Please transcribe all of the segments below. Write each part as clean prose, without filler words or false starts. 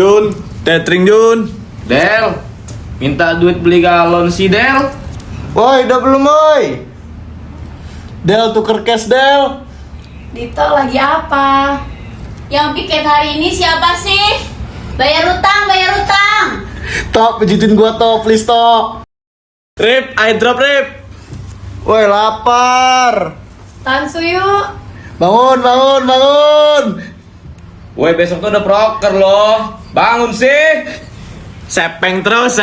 Jun, tethering Jun. Del, minta duit beli galon si Del. Woi, udah belum woi? Del, tuker cash Del. Dito lagi apa? Yang piket hari ini siapa sih? Bayar utang, bayar utang. Tok, pijitin gua Tok, please Tok. Rip, I drop Rip. Woi, lapar. Tansu yuk. Bangun, bangun, bangun. Woi, besok tuh ada proker loh. Bangun sih. Sepeng terus.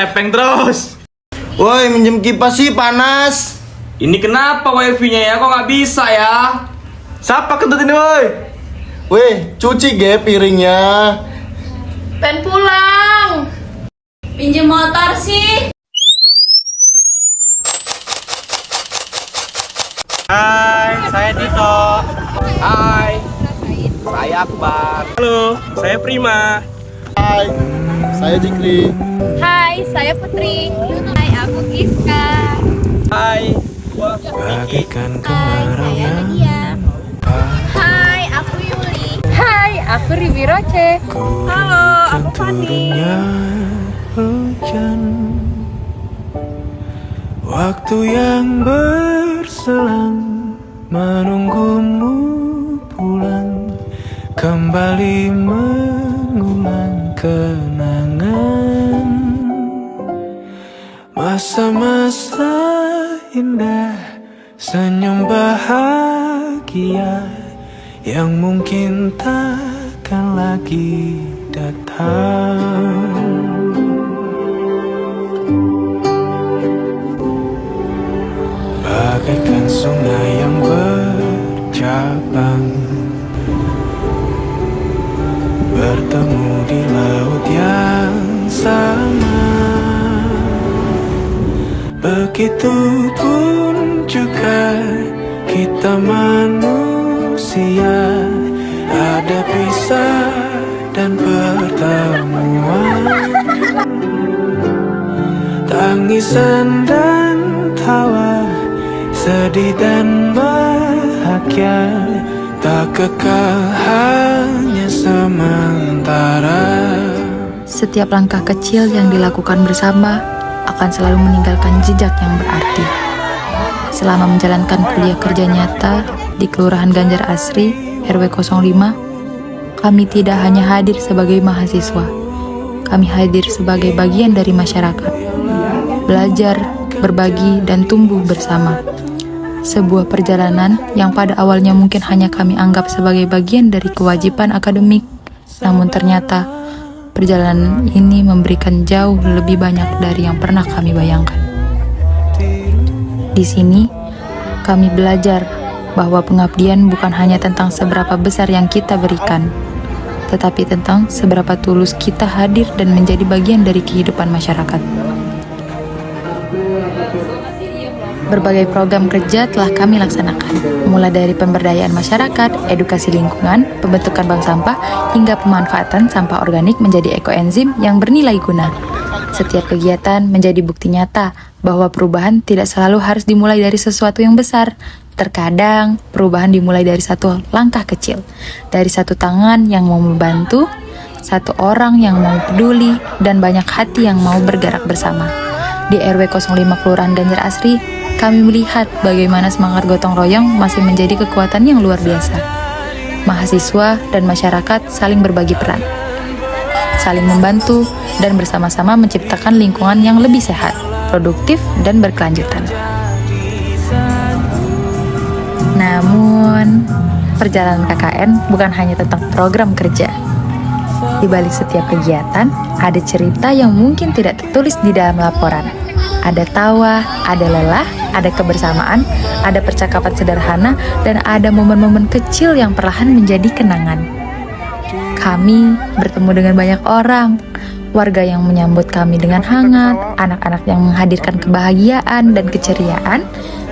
Woi, minjem kipas sih panas. Ini kenapa wifi-nya ya? Kok nggak bisa ya? Siapa kentut ini woi? Weh, cuci ge piringnya. Pengen pulang. Pinjem motor sih. Hai, saya Dito. Hai, saya Akbar. Halo, saya Prima. Hai, saya Jikri. Hai, saya Putri. Hai, aku Giska. Hai. Bagaikan Hai, saya Nadia. Hai, aku Yuli. Hai, aku Ribi Roce. Halo, aku Fani. Hujan, waktu yang berselang menunggumu pulang, kembali mengulang kenangan masa-masa indah, senyum bahagia yang mungkin takkan lagi datang. Bagaikan sungai yang bercabang, bertemu di laut yang sama. Begitupun juga kita manusia, ada pisah dan pertemuan, tangisan dan tawa, sedih dan bahagia, tak kekal, hanya sementara. Setiap langkah kecil yang dilakukan bersama akan selalu meninggalkan jejak yang berarti. Selama menjalankan kuliah kerja nyata di Kelurahan Ganjar Asri, RW 05, kami tidak hanya hadir sebagai mahasiswa, kami hadir sebagai bagian dari masyarakat. Belajar, berbagi, dan tumbuh bersama. Sebuah perjalanan yang pada awalnya mungkin hanya kami anggap sebagai bagian dari kewajiban akademik, namun ternyata perjalanan ini memberikan jauh lebih banyak dari yang pernah kami bayangkan. Di sini, kami belajar bahwa pengabdian bukan hanya tentang seberapa besar yang kita berikan, tetapi tentang seberapa tulus kita hadir dan menjadi bagian dari kehidupan masyarakat. Berbagai program kerja telah kami laksanakan, mulai dari pemberdayaan masyarakat, edukasi lingkungan, pembentukan bank sampah, hingga pemanfaatan sampah organik menjadi ekoenzim yang bernilai guna. Setiap kegiatan menjadi bukti nyata bahwa perubahan tidak selalu harus dimulai dari sesuatu yang besar. Terkadang, perubahan dimulai dari satu langkah kecil, dari satu tangan yang mau membantu, satu orang yang mau peduli, dan banyak hati yang mau bergerak bersama. Di RW 05 Kelurahan Ganjar Asri, kami melihat bagaimana semangat gotong royong masih menjadi kekuatan yang luar biasa. Mahasiswa dan masyarakat saling berbagi peran, saling membantu, dan bersama-sama menciptakan lingkungan yang lebih sehat, produktif, dan berkelanjutan. Namun, perjalanan KKN bukan hanya tentang program kerja. Di balik setiap kegiatan, ada cerita yang mungkin tidak tertulis di dalam laporan. Ada tawa, ada lelah, ada kebersamaan, ada percakapan sederhana, dan ada momen-momen kecil yang perlahan menjadi kenangan. Kami bertemu dengan banyak orang, warga yang menyambut kami dengan hangat, anak-anak yang menghadirkan kebahagiaan dan keceriaan,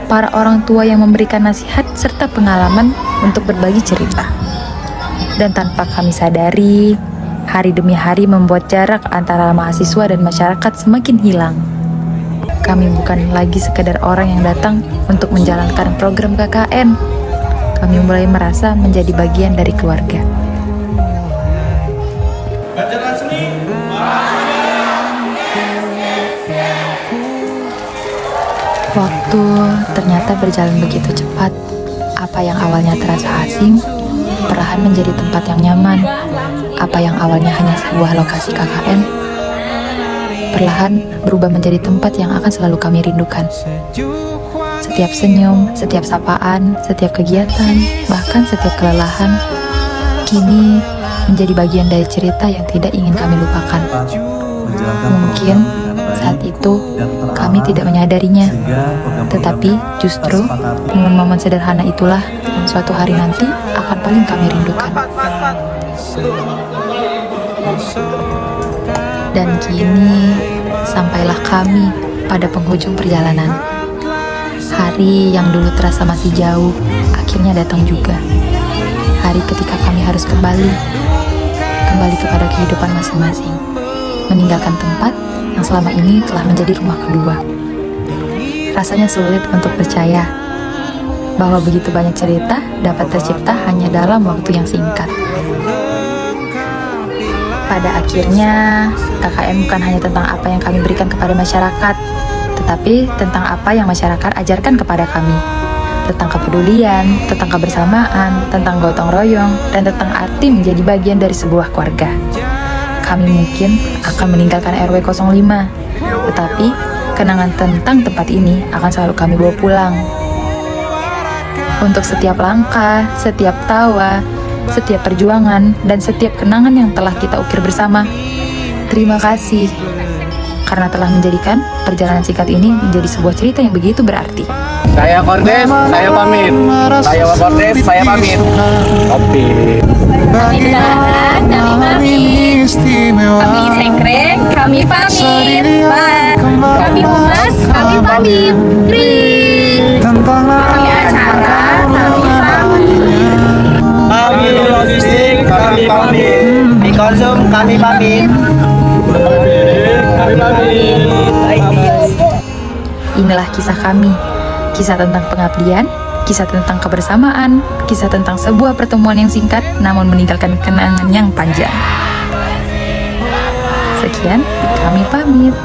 para orang tua yang memberikan nasihat serta pengalaman untuk berbagi cerita. Dan tanpa kami sadari, hari demi hari membuat jarak antara mahasiswa dan masyarakat semakin hilang. Kami bukan lagi sekedar orang yang datang untuk menjalankan program KKN. Kami mulai merasa menjadi bagian dari keluarga. Ganjar Asri, Waktu ternyata berjalan begitu cepat. Apa yang awalnya terasa asing, perlahan menjadi tempat yang nyaman. Apa yang awalnya hanya sebuah lokasi KKN, perlahan berubah menjadi tempat yang akan selalu kami rindukan. Setiap senyum, setiap sapaan, setiap kegiatan, bahkan setiap kelelahan, kini menjadi bagian dari cerita yang tidak ingin kami lupakan. Mungkin saat itu kami tidak menyadarinya, tetapi justru momen-momen sederhana itulah yang suatu hari nanti akan paling kami rindukan. Dan kini sampailah kami pada penghujung perjalanan. Hari yang dulu terasa masih jauh akhirnya datang juga. Hari ketika kami harus kembali kepada kehidupan masing-masing, meninggalkan tempat yang selama ini telah menjadi rumah kedua. Rasanya sulit untuk percaya bahwa begitu banyak cerita dapat tercipta hanya dalam waktu yang singkat. Pada akhirnya, KKN bukan hanya tentang apa yang kami berikan kepada masyarakat, tetapi tentang apa yang masyarakat ajarkan kepada kami. Tentang kepedulian, tentang kebersamaan, tentang gotong royong, dan tentang arti menjadi bagian dari sebuah keluarga. Kami mungkin akan meninggalkan RW 05, tetapi kenangan tentang tempat ini akan selalu kami bawa pulang. Untuk setiap langkah, setiap tawa, setiap perjuangan, dan setiap kenangan yang telah kita ukir bersama, terima kasih karena telah menjadikan perjalanan singkat ini menjadi sebuah cerita yang begitu berarti. Saya Kordes, saya pamit. Saya Kordes, saya pamit. Kopi. Kami Benaran, kami pamit. Kami Sekren, kami pamit. Bye. Kami Humas, kami pamit. Kami acara, kami pamit. Kami logistik, kami pamit. Di konsum, kami pamit. Kami pamit. Inilah kisah kami, kisah tentang pengabdian, kisah tentang kebersamaan, kisah tentang sebuah pertemuan yang singkat namun meninggalkan kenangan yang panjang. Sekian, kami pamit.